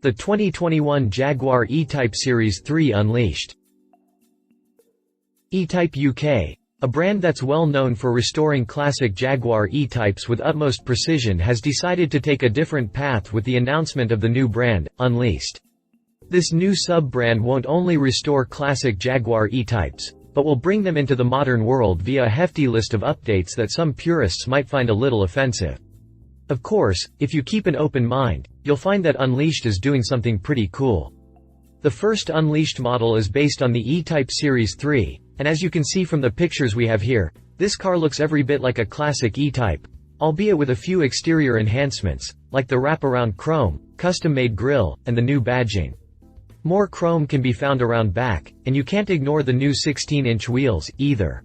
The 2021 Jaguar E-Type Series 3 Unleashed. E-Type UK, a brand that's well known for restoring classic Jaguar E-Types with utmost precision, has decided to take a different path with the announcement of the new brand, Unleashed. This new sub-brand won't only restore classic Jaguar E-Types, but will bring them into the modern world via a hefty list of updates that some purists might find a little offensive. Of course, if you keep an open mind, you'll find that Unleashed is doing something pretty cool. The first Unleashed model is based on the E-Type Series 3, and as you can see from the pictures we have here, this car looks every bit like a classic E-Type, albeit with a few exterior enhancements, like the wraparound chrome, custom-made grille, and the new badging. More chrome can be found around back, and you can't ignore the new 16-inch wheels, either.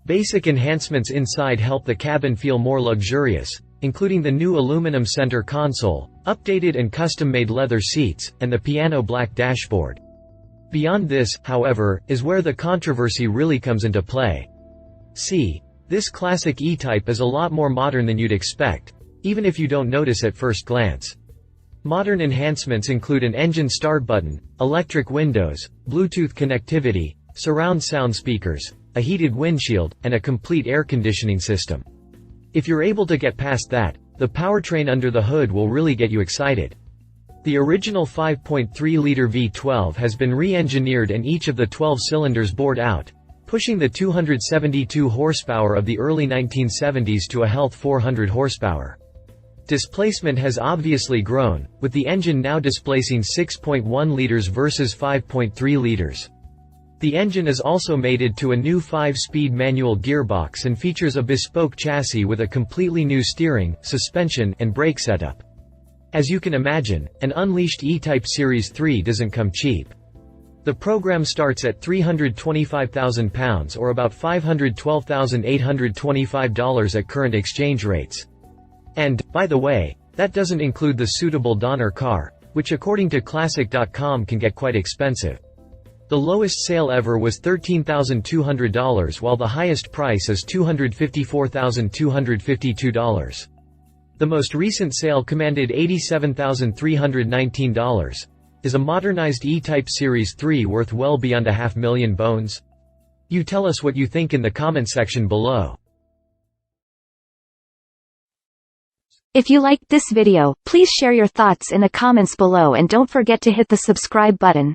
Basic enhancements inside help the cabin feel more luxurious, including the new aluminum center console, updated and custom-made leather seats, and the piano black dashboard. Beyond this, however, is where the controversy really comes into play. See, this classic E-Type is a lot more modern than you'd expect, even if you don't notice at first glance. Modern enhancements include an engine start button, electric windows, Bluetooth connectivity, surround sound speakers, a heated windshield, and a complete air conditioning system. If you're able to get past that, the powertrain under the hood will really get you excited. The original 5.3-liter V12 has been re-engineered and each of the 12 cylinders bored out, pushing the 272 horsepower of the early 1970s to a healthy 400 horsepower. Displacement has obviously grown, with the engine now displacing 6.1 liters versus 5.3 liters. The engine is also mated to a new 5-speed manual gearbox and features a bespoke chassis with a completely new steering, suspension, and brake setup. As you can imagine, an Unleashed E-Type Series 3 doesn't come cheap. The program starts at £325,000 or about $512,825 at current exchange rates. And, by the way, that doesn't include the suitable donor car, which according to Classic.com can get quite expensive. The lowest sale ever was $13,200 while the highest price is $254,252. The most recent sale commanded $87,319. Is a modernized E-Type Series 3 worth well beyond $500,000? You tell us what you think in the comment section below. If you liked this video, please share your thoughts in the comments below and don't forget to hit the subscribe button.